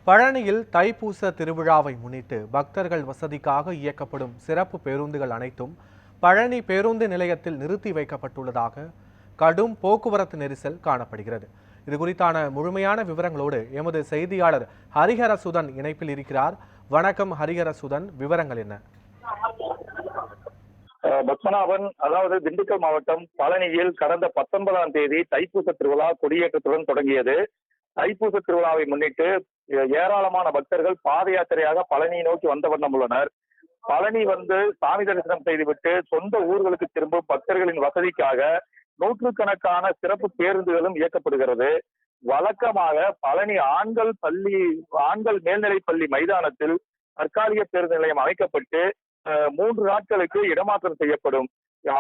பழனியில் தைப்பூச திருவிழாவை முன்னிட்டு பக்தர்கள் வசதிக்காக இயக்கப்படும் சிறப்பு பேருந்துகள் அனைத்தும் பழனி பேருந்து நிலையத்தில் நிறுத்தி வைக்கப்பட்டுள்ளதாக கடும் போக்குவரத்து நெரிசல் காணப்படுகிறது. இது குறித்தான முழுமையான விவரங்களோடு எமது செய்தியாளர் ஹரிஹரசுதன் இணைப்பில் இருக்கிறார். வணக்கம் ஹரிஹரசுதன், விவரங்கள் என்ன? பத்மநாபன், அதாவது திண்டுக்கல் மாவட்டம் பழனியில் கடந்த 19ஆம் தேதி தைப்பூச திருவிழா கொடியேற்றத்துடன் தொடங்கியது. தைப்பூச திருவிழாவை முன்னிட்டு ஏராளமான பக்தர்கள் பாத யாத்திரையாக பழனியை நோக்கி வந்த வண்ணம் உள்ளனர். பழனி வந்து சாமி தரிசனம் செய்துவிட்டு சொந்த ஊர்களுக்கு திரும்பும் பக்தர்களின் வசதிக்காக நூற்றுக்கணக்கான சிறப்பு பேருந்துகளும் இயக்கப்படுகிறது. வழக்கமாக பழனி ஆண்கள் மேல்நிலைப் பள்ளி மைதானத்தில் தற்காலிக பேருந்து நிலையம் அமைக்கப்பட்டு 3 நாட்களுக்கு இடமாற்றம் செய்யப்படும்.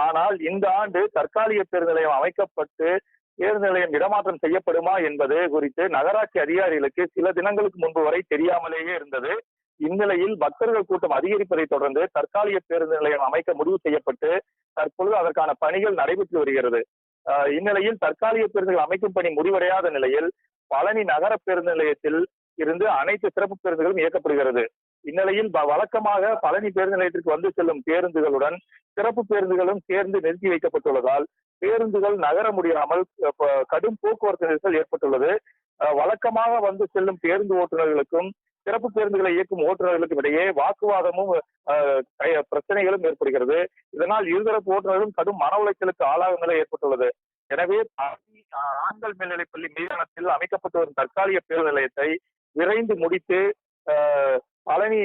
ஆனால் இந்த ஆண்டு தற்காலிக பேருந்து நிலையம் அமைக்கப்பட்டு பேருந்து நிலையம் இடமாற்றம் செய்யப்படுமா என்பது குறித்து நகராட்சி அதிகாரிகளுக்கு சில தினங்களுக்கு முன்பு வரை தெரியாமலேயே இருந்தது. இந்நிலையில் பக்தர்கள் கூட்டம் அதிகரிப்பதை தொடர்ந்து தற்காலிக பேருந்து நிலையம் அமைக்க முடிவு செய்யப்பட்டு தற்பொழுது அதற்கான பணிகள் நடைபெற்று வருகிறது. இந்நிலையில் தற்காலிக பேருந்துகள் அமைக்கும் பணி முடிவடையாத நிலையில் பழனி நகர பேருந்து நிலையத்தில் இருந்து அனைத்து சிறப்பு பேருந்துகளும் இயக்கப்படுகிறது. இந்நிலையில் வழக்கமாக பழனி பேருந்து நிலையத்திற்கு வந்து செல்லும் பேருந்துகளுடன் சிறப்பு பேருந்துகளும் சேர்ந்து நிறுத்தி வைக்கப்பட்டுள்ளதால் பேருந்துகள் நகர முடியாமல் கடும் போக்குவரத்து நெரிசல் ஏற்பட்டுள்ளது. வழக்கமாக வந்து செல்லும் பேருந்து ஓட்டுநர்களுக்கும் சிறப்பு பேருந்துகளை இயக்கும் ஓட்டுநர்களுக்கும் இடையே வாக்குவாதமும் பிரச்சனைகளும் ஏற்படுகிறது. இதனால் இருதரப்பு ஓட்டுநர்களும் கடும் மன உளைச்சலுக்கு ஆளாகும் நிலை ஏற்பட்டுள்ளது. எனவே ஆண்கள் மேல்நிலைப் பள்ளி மைதானத்தில் அமைக்கப்பட்டு வரும் தற்காலிக பேருந்து நிலையத்தை விரைந்து முடித்து பழனி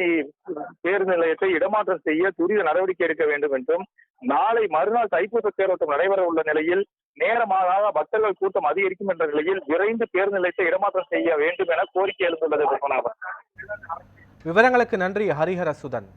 பேருந்து நிலையத்தை இடமாற்றம் செய்ய துரித நடவடிக்கை எடுக்க வேண்டும் என்றும், நாளை மறுநாள் தைப்பூச தேரோட்டம் நடைபெற உள்ள நிலையில் நேரமாக பக்தர்கள் கூட்டம் அதிகரிக்கும் என்ற நிலையில் விரைந்து பேருந்து நிலையத்தை இடமாற்றம் செய்ய வேண்டும் என கோரிக்கை எழுந்துள்ளது. விவரங்களுக்கு நன்றி ஹரிஹரசுதன்.